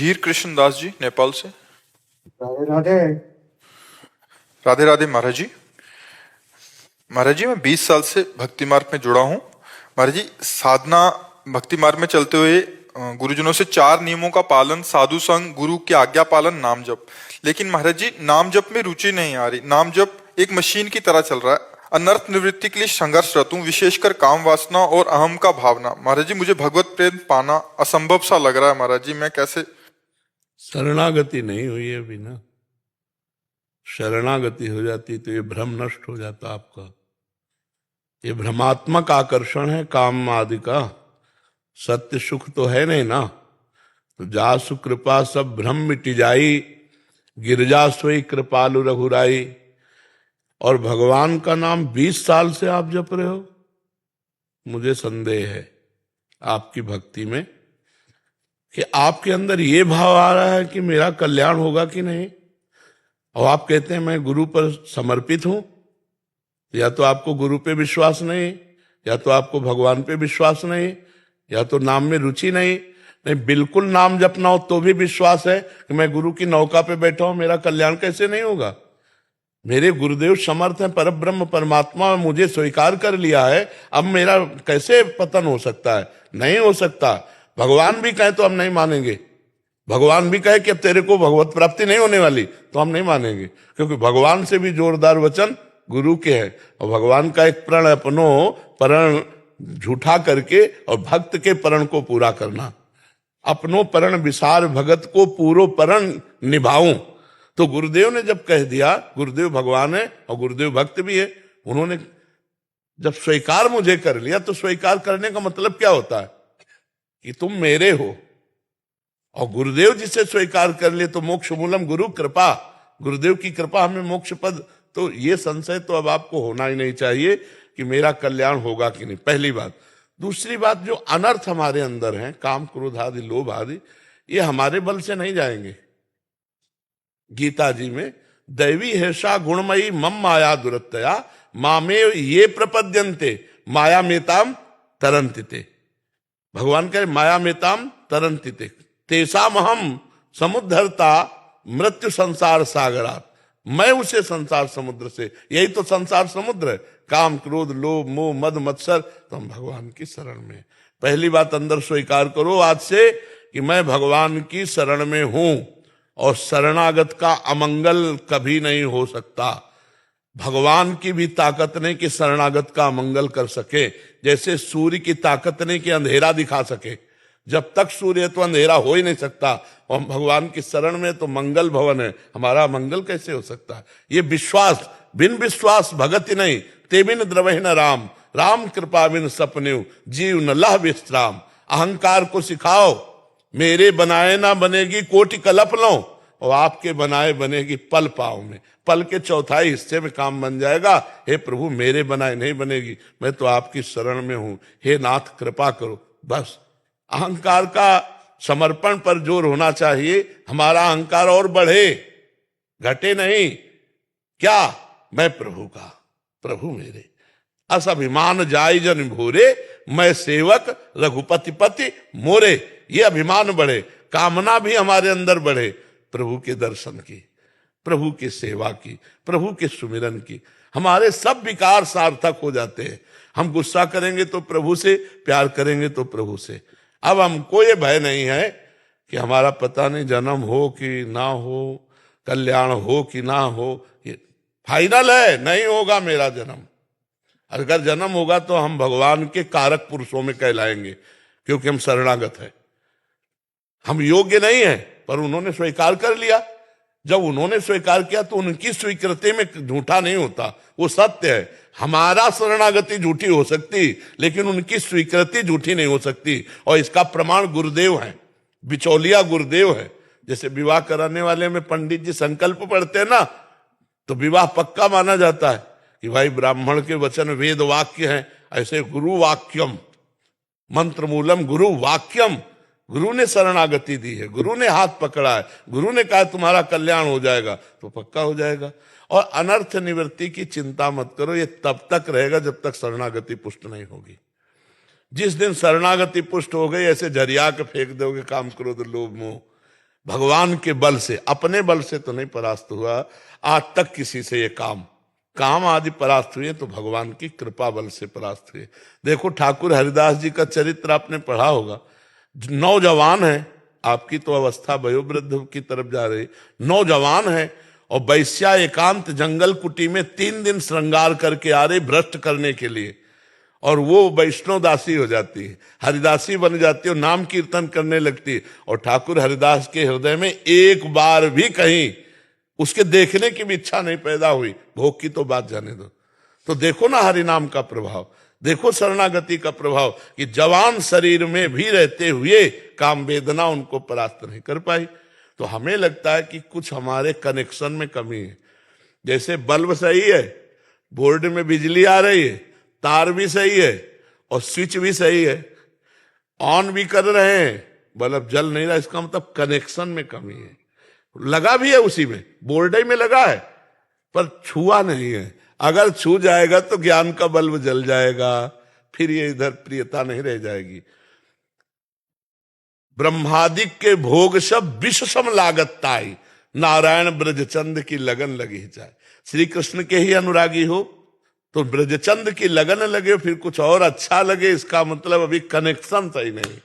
धीर कृष्ण दास जी नेपाल से। राधे राधे। राधे राधे महाराज जी। महाराज जी, मैं 20 साल से भक्ति मार्ग में जुड़ा हूँ। महाराज जी, साधना भक्ति मार्ग में चलते हुए गुरुजनों से 4 नियमों का पालन, साधु संग, गुरु की आज्ञा पालन, नाम जप। लेकिन महाराज जी, नाम जप में रुचि नहीं आ रही। नाम जप एक मशीन की तरह चल रहा है। अनर्थ निवृत्ति के लिए संघर्षरत हूँ, विशेषकर काम वासना और अहम का भावना। महाराज जी, मुझे भगवत प्रेम पाना असंभव सा लग रहा है। महाराज जी, मैं कैसे? शरणागति नहीं हुई है अभी ना। शरणागति हो जाती तो ये भ्रम नष्ट हो जाता आपका। ये भ्रमात्मक आकर्षण है काम आदि का, सत्य सुख तो है नहीं ना। तो जासु कृपा सब भ्रम मिट जाई, गिरजा सोई कृपालु रघुराई। और भगवान का नाम 20 साल से आप जप रहे हो। मुझे संदेह है आपकी भक्ति में कि आपके अंदर ये भाव आ रहा है कि मेरा कल्याण होगा कि नहीं। और आप कहते हैं मैं गुरु पर समर्पित हूं। या तो आपको गुरु पे विश्वास नहीं, या तो आपको भगवान पे विश्वास नहीं, या तो नाम में रुचि नहीं। नहीं, बिल्कुल नाम जपना हो तो भी विश्वास है कि मैं गुरु की नौका पे बैठा हूं, मेरा कल्याण कैसे नहीं होगा। मेरे गुरुदेव समर्थ हैं, परब्रह्म परमात्मा मुझे स्वीकार कर लिया है, अब मेरा कैसे पतन हो सकता है? नहीं हो सकता। भगवान भी कहे तो हम नहीं मानेंगे। भगवान भी कहे कि अब तेरे को भगवत प्राप्ति नहीं होने वाली, तो हम नहीं मानेंगे। क्योंकि भगवान से भी जोरदार वचन गुरु के हैं। और भगवान का एक प्रण अपनो प्रण झूठा करके और भक्त के प्रण को पूरा करना। अपनो प्रण विसार भगत को पूरो प्रण निभाऊं। तो गुरुदेव ने जब कह दिया, गुरुदेव भगवान है और गुरुदेव भक्त भी है, उन्होंने जब स्वीकार मुझे कर लिया, तो स्वीकार करने का मतलब क्या होता है कि तुम मेरे हो। और गुरुदेव जिसे स्वीकार कर ले तो मोक्ष मूलम गुरु कृपा, गुरुदेव की कृपा हमें मोक्ष पद। तो ये संशय तो अब आपको होना ही नहीं चाहिए कि मेरा कल्याण होगा कि नहीं, पहली बात। दूसरी बात, जो अनर्थ हमारे अंदर हैं, काम क्रोध आदि लोभ आदि, ये हमारे बल से नहीं जाएंगे। गीता जी में दैवी हेषा गुणमयी मम माया दुरत्तया मामे ये प्रपद्यन्ते माया मेताम तरंतिते। भगवान कहे माया मेताम तरंतिते तेसाम हम समुद्धरता मृत्यु संसार सागरात। मैं उसे संसार समुद्र से, यही तो संसार समुद्र है, काम क्रोध लोभ मोह मद मत्सर। तो हम भगवान की शरण में। पहली बात, अंदर स्वीकार करो आज से कि मैं भगवान की शरण में हूं। और शरणागत का अमंगल कभी नहीं हो सकता। भगवान की भी ताकत नहीं कि शरणागत का अमंगल कर सके। जैसे सूर्य की ताकत नहीं कि अंधेरा दिखा सके। जब तक सूर्य है तो अंधेरा हो ही नहीं सकता। और हम भगवान की शरण में तो मंगल भवन है, हमारा मंगल कैसे हो सकता है? ये विश्वास, बिन विश्वास भगति नहीं, ते बिन द्रवहि न राम, राम कृपा बिन सपने जीव न लह विश्राम। अहंकार को सिखाओ, मेरे बनाए ना बनेगी कोटि कल्प लो, और आपके बनाए बनेगी पल पाओ में। पल के चौथाई हिस्से में काम बन जाएगा। हे प्रभु, मेरे बनाए नहीं बनेगी, मैं तो आपकी शरण में हूं, हे नाथ कृपा करो। बस अहंकार का समर्पण पर जोर होना चाहिए। हमारा अहंकार और बढ़े, घटे नहीं। क्या? मैं प्रभु का, प्रभु मेरे। अस अभिमान जाय जन भोरे, मैं सेवक रघुपति पति मोरे। ये अभिमान बढ़े, कामना भी हमारे अंदर बढ़े, प्रभु के दर्शन की, प्रभु की सेवा की, प्रभु के सुमिरन की। हमारे सब विकार सार्थक हो जाते हैं। हम गुस्सा करेंगे तो प्रभु से, प्यार करेंगे तो प्रभु से। अब हमको ये भय नहीं है कि हमारा पता नहीं जन्म हो कि ना हो, कल्याण हो कि ना हो। ये फाइनल है, नहीं होगा मेरा जन्म। अगर जन्म होगा तो हम भगवान के कारक पुरुषों में कहलाएंगे, क्योंकि हम शरणागत हैं। हम योग्य नहीं है, पर उन्होंने स्वीकार कर लिया। जब उन्होंने स्वीकार किया तो उनकी स्वीकृति में झूठा नहीं होता, वो सत्य है। हमारा शरणागति झूठी हो सकती, लेकिन उनकी स्वीकृति झूठी नहीं हो सकती। और इसका प्रमाण गुरुदेव है, बिचौलिया गुरुदेव है। जैसे विवाह कराने वाले में पंडित जी संकल्प पढ़ते हैं ना, तो विवाह पक्का माना जाता है कि भाई ब्राह्मण के वचन वेद वाक्य हैं। ऐसे गुरु वाक्यम मंत्र मूलम गुरु वाक्यम, गुरु ने शरणागति दी है, गुरु ने हाथ पकड़ा है, गुरु ने कहा तुम्हारा कल्याण हो जाएगा, तो पक्का हो जाएगा। और अनर्थ निवृत्ति की चिंता मत करो, ये तब तक रहेगा जब तक शरणागति पुष्ट नहीं होगी। जिस दिन शरणागति पुष्ट हो गई, ऐसे झरिया के फेंक दोगे काम क्रोध लोभ मोह, भगवान के बल से, अपने बल से तो नहीं परास्त हुआ आज तक किसी से। ये काम आदि परास्त हुए तो भगवान की कृपा बल से परास्त हुए। देखो ठाकुर हरिदास जी का चरित्र आपने पढ़ा होगा। नौजवान है, आपकी तो अवस्था वयोवृद्ध की तरफ जा रही, नौजवान है और वैश्या एकांत जंगल कुटी में 3 दिन श्रृंगार करके आ रही भ्रष्ट करने के लिए, और वो वैष्णव दासी हो जाती है, हरिदासी बन जाती है और नाम कीर्तन करने लगती है। और ठाकुर हरिदास के हृदय में एक बार भी कहीं उसके देखने की भी इच्छा नहीं पैदा हुई, भोग की तो बात जाने दो। तो देखो ना हरिनाम का प्रभाव, देखो शरणागति का प्रभाव, कि जवान शरीर में भी रहते हुए काम वेदना उनको परास्त नहीं कर पाई। तो हमें लगता है कि कुछ हमारे कनेक्शन में कमी है। जैसे बल्ब सही है, बोर्ड में बिजली आ रही है, तार भी सही है और स्विच भी सही है, ऑन भी कर रहे हैं, बल्ब जल नहीं रहा, इसका मतलब कनेक्शन में कमी है। लगा भी है उसी में, बोर्ड ही में लगा है, पर छुआ नहीं है। अगर छू जाएगा तो ज्ञान का बल्ब जल जाएगा, फिर ये इधर प्रियता नहीं रह जाएगी। ब्रह्मादिक के भोग सब विष सम लागत ताई, नारायण ब्रजचंद की लगन लगी जाए। श्री कृष्ण के ही अनुरागी हो तो ब्रजचंद की लगन लगे, फिर कुछ और अच्छा लगे, इसका मतलब अभी कनेक्शन सही नहीं।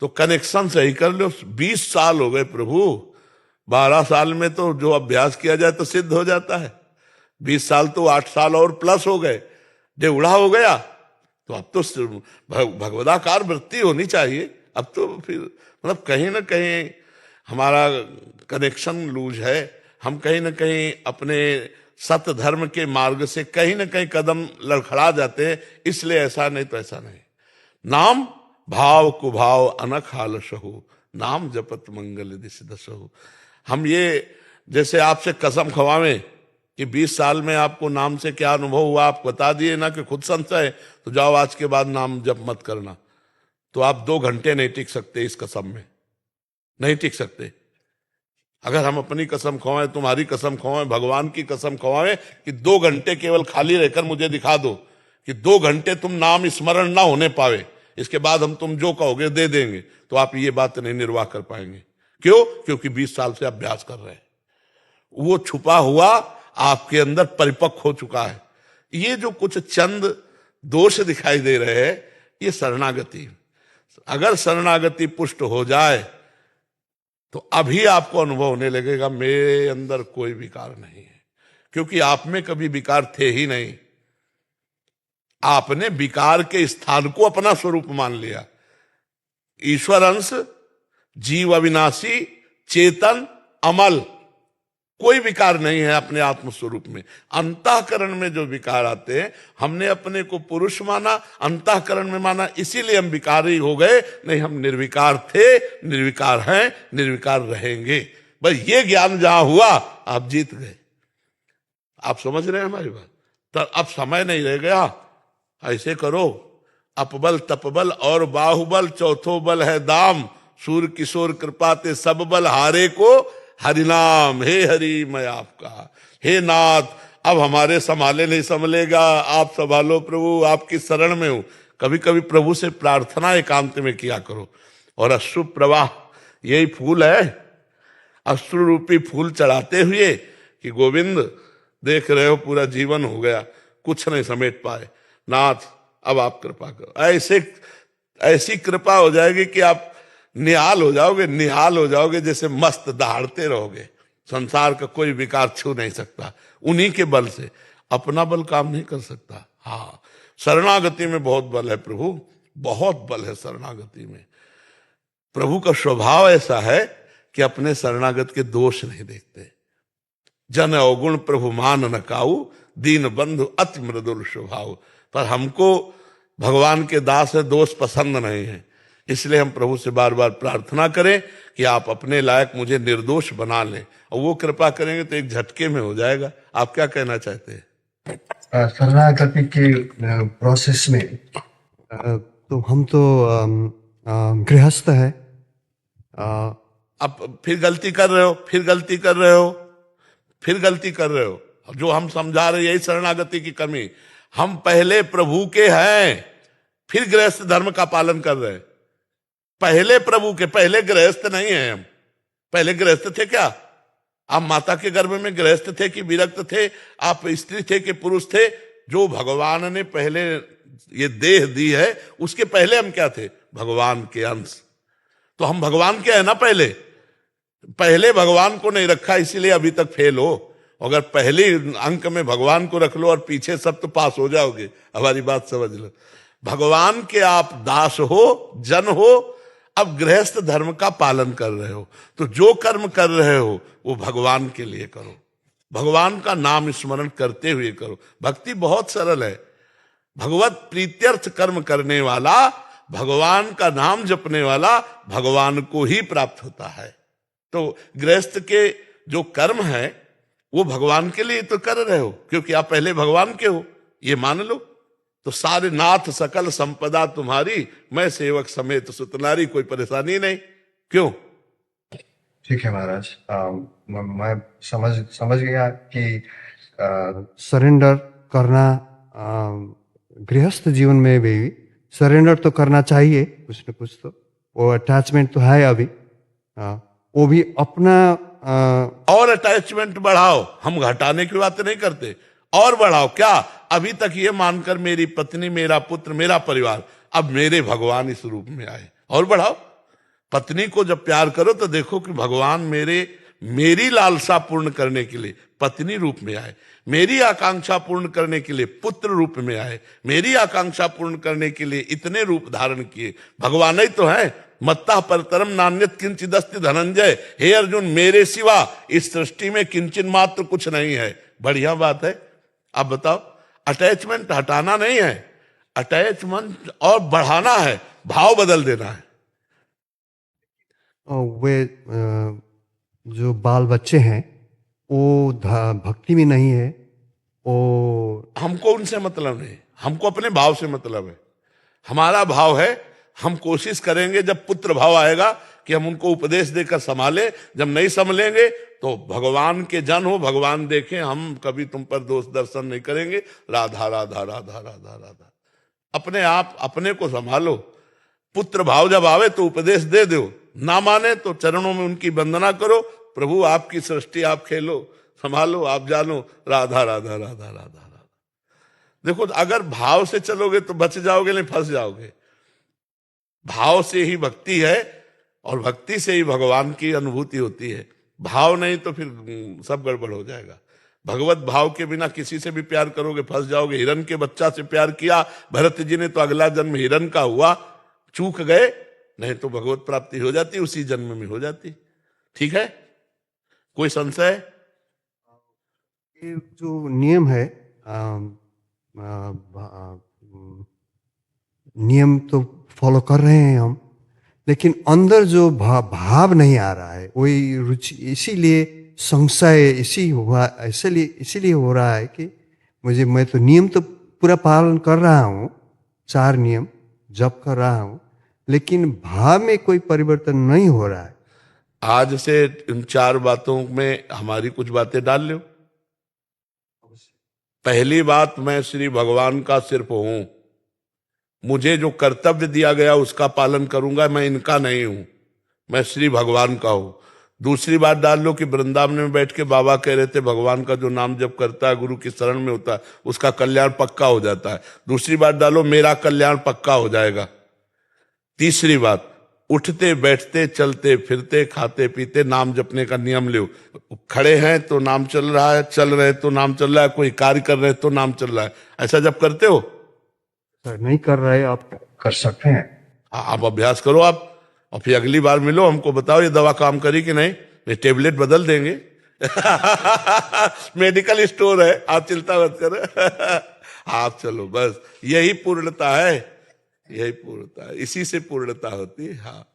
तो कनेक्शन सही कर लो। 20 साल हो गए प्रभु, 12 साल में तो जो अभ्यास किया जाए तो सिद्ध हो जाता है, 20 साल तो 8 साल और प्लस हो गए, डेढ़ा हो गया। तो अब तो भगवदाकार वृत्ति होनी चाहिए। अब तो फिर मतलब कहीं ना कहीं हमारा कनेक्शन लूज है, हम कहीं ना कहीं अपने सत्य धर्म के मार्ग से कहीं ना कहीं कदम लड़खड़ा जाते हैं। इसलिए ऐसा नहीं तो ऐसा नहीं। नाम भाव कुभाव अनख हाल सहु, नाम जपत मंगल दिश दसहु। हम ये जैसे आपसे कसम खवावें कि 20 साल में आपको नाम से क्या अनुभव हुआ, आप बता दिए ना कि खुद संशय, तो जाओ आज के बाद नाम जप मत करना। तो आप 2 घंटे नहीं टिक सकते इस कसम में, नहीं टिक सकते। अगर हम अपनी कसम खवाएं, तुम्हारी कसम खवाएं, भगवान की कसम खवाएं कि 2 घंटे केवल खाली रहकर मुझे दिखा दो कि 2 घंटे तुम नाम स्मरण ना होने पावे, इसके बाद हम तुम जो कहोगे दे देंगे, तो आप ये बात नहीं निर्वाह कर पाएंगे। क्यों? क्योंकि 20 साल से अभ्यास कर रहे हैं, वो छुपा हुआ आपके अंदर परिपक्व हो चुका है। ये जो कुछ चंद दोष दिखाई दे रहे हैं, ये शरणागति। अगर शरणागति पुष्ट हो जाए तो अभी आपको अनुभव होने लगेगा मेरे अंदर कोई विकार नहीं है, क्योंकि आप में कभी विकार थे ही नहीं। आपने विकार के स्थान को अपना स्वरूप मान लिया। ईश्वर अंश, जीव अविनाशी, चेतन, अमल, कोई विकार नहीं है अपने आत्म स्वरूप में। अंतःकरण में जो विकार आते हैं, हमने अपने को पुरुष माना, अंतःकरण में माना, इसीलिए हम विकारी हो गए। नहीं, हम निर्विकार थे, निर्विकार हैं, निर्विकार रहेंगे। बस ये ज्ञान जहां हुआ आप जीत गए। आप समझ रहे हैं हमारी बात? तो अब समय नहीं रह गया। ऐसे करो, अपबल तपबल और बाहुबल, चौथो बल है दाम, सूर किशोर कृपाते सब बल हारे को हरिनाम। हे हरि मैं आपका, हे नाथ अब हमारे संभाले नहीं संभलेगा, आप संभालो प्रभु, आपकी शरण में हूं। कभी कभी प्रभु से प्रार्थना एकांत में किया करो। और अश्रु प्रवाह यही फूल है, अश्रु रूपी फूल चढ़ाते हुए कि गोविंद देख रहे हो पूरा जीवन हो गया, कुछ नहीं समेट पाए, नाथ अब आप कृपा करो। ऐसी कृपा हो जाएगी कि आप निहाल हो जाओगे, निहाल हो जाओगे, जैसे मस्त दहाड़ते रहोगे। संसार का कोई विकार छू नहीं सकता उन्हीं के बल से, अपना बल काम नहीं कर सकता। हाँ, शरणागति में बहुत बल है प्रभु, बहुत बल है शरणागति में। प्रभु का स्वभाव ऐसा है कि अपने शरणागत के दोष नहीं देखते। जन अवगुण प्रभु मान न काऊ, दीन बंधु अति मृदुल स्वभाव। पर हमको भगवान के दास है, दोष पसंद नहीं है, इसलिए हम प्रभु से बार बार प्रार्थना करें कि आप अपने लायक मुझे निर्दोष बना लें, और वो कृपा करेंगे तो एक झटके में हो जाएगा। आप क्या कहना चाहते हैं? शरणागति के प्रोसेस में तो हम तो गृहस्थ है। अब फिर गलती कर रहे हो, फिर गलती कर रहे हो, फिर गलती कर रहे हो। जो हम समझा रहे यही शरणागति की कमी। हम पहले प्रभु के हैं, फिर गृहस्थ धर्म का पालन कर रहे हैं। पहले प्रभु के, पहले गृहस्थ नहीं है हम, पहले गृहस्थ थे क्या? आप माता के गर्भ में गृहस्थ थे कि विरक्त थे? आप स्त्री थे कि पुरुष थे? जो भगवान ने पहले ये देह दी है, उसके पहले हम क्या थे? भगवान के अंश। तो हम भगवान के हैं ना। पहले भगवान को नहीं रखा, इसीलिए अभी तक फेल हो। अगर पहले अंक में भगवान को रख लो और पीछे सब, तो पास हो जाओगे। हमारी बात समझ लो। भगवान के आप दास हो, जन हो। अब गृहस्थ धर्म का पालन कर रहे हो, तो जो कर्म कर रहे हो वो भगवान के लिए करो, भगवान का नाम स्मरण करते हुए करो। भक्ति बहुत सरल है। भगवत प्रीत्यर्थ कर्म करने वाला, भगवान का नाम जपने वाला, भगवान को ही प्राप्त होता है। तो गृहस्थ के जो कर्म है वो भगवान के लिए तो कर रहे हो, क्योंकि आप पहले भगवान के हो, ये मान लो। तो सारे नाथ सकल संपदा तुम्हारी, मैं सेवक समेत सुतनारी, कोई परेशानी नहीं। क्यों? ठीक है महाराज। मैं समझ गया कि सरेंडर करना, गृहस्थ जीवन में भी सरेंडर तो करना चाहिए कुछ न कुछ। तो वो अटैचमेंट तो है अभी, वो भी अपना और अटैचमेंट बढ़ाओ। हम घटाने की बात नहीं करते, और बढ़ाओ। क्या? अभी तक ये मानकर मेरी पत्नी, मेरा पुत्र, मेरा परिवार, अब मेरे भगवान इस रूप में आए, और बढ़ाओ। पत्नी को जब प्यार करो तो देखो कि भगवान मेरी लालसा पूर्ण करने के लिए पत्नी रूप में आए, मेरी आकांक्षा पूर्ण करने के लिए पुत्र रूप में आए, मेरी आकांक्षा पूर्ण करने के लिए इतने रूप धारण किए। भगवान ही तो है। मत्ता परतरम नान्यत किंचिदस्ति धनंजय। हे अर्जुन, मेरे सिवा इस सृष्टि में किंचन मात्र कुछ नहीं है। बढ़िया बात है। अब बताओ, अटैचमेंट हटाना नहीं है, अटैचमेंट और बढ़ाना है, भाव बदल देना है। वे जो बाल बच्चे हैं वो भक्ति में नहीं है, वो हमको उनसे मतलब नहीं, हमको अपने भाव से मतलब है। हमारा भाव है, हम कोशिश करेंगे जब पुत्र भाव आएगा कि हम उनको उपदेश देकर संभाले। जब नहीं संभलेंगे तो भगवान के जन हो, भगवान देखें, हम कभी तुम पर दोष दर्शन नहीं करेंगे। राधा राधा राधा राधा राधा। अपने आप अपने को संभालो। पुत्र भाव जब आवे तो उपदेश दे दो, ना माने तो चरणों में उनकी वंदना करो। प्रभु आपकी सृष्टि, आप खेलो, संभालो, आप जानो। राधा राधा राधा राधा राधा। देखो, अगर भाव से चलोगे तो बच जाओगे, नहीं फंस जाओगे। भाव से ही भक्ति है, और भक्ति से ही भगवान की अनुभूति होती है। भाव नहीं तो फिर सब गड़बड़ हो जाएगा। भगवत भाव के बिना किसी से भी प्यार करोगे फंस जाओगे। हिरन के बच्चा से प्यार किया भरत जी ने, तो अगला जन्म हिरन का हुआ, चूक गए, नहीं तो भगवत प्राप्ति हो जाती, उसी जन्म में हो जाती। ठीक है, कोई संशय? ये जो नियम है, नियम तो फॉलो कर रहे हैं हम, लेकिन अंदर जो भाव नहीं आ रहा है, वही रुचि, इसीलिए संशय इसीलिए हो रहा है कि मैं तो नियम तो पूरा पालन कर रहा हूँ, 4 नियम जप कर रहा हूँ, लेकिन भाव में कोई परिवर्तन नहीं हो रहा है। आज से इन 4 बातों में हमारी कुछ बातें डाल लो। पहली बात, मैं श्री भगवान का सिर्फ हूं। मुझे जो कर्तव्य दिया गया उसका पालन करूंगा, मैं इनका नहीं हूं, मैं श्री भगवान का हूं। दूसरी बात डाल लो कि वृंदावन में बैठ के बाबा कह रहे थे भगवान का जो नाम जप करता है, गुरु की शरण में होता है, उसका कल्याण पक्का हो जाता है। दूसरी बात डालो, मेरा कल्याण पक्का हो जाएगा। तीसरी बात, उठते बैठते चलते फिरते खाते पीते नाम जपने का नियम लो। खड़े हैं तो नाम चल रहा है, चल रहे तो नाम चल रहा है, कोई कार्य कर रहे तो नाम चल रहा है। ऐसा जब करते हो? सर नहीं कर रहे, आप कर सकते हैं। आप अभ्यास करो आप, और फिर अगली बार मिलो, हमको बताओ ये दवा काम करी कि नहीं। ये टेबलेट बदल देंगे। मेडिकल स्टोर है, आप चिंता मत करो। आप चलो, बस यही पूर्णता है, यही पूर्णता है, इसी से पूर्णता होती है। हाँ।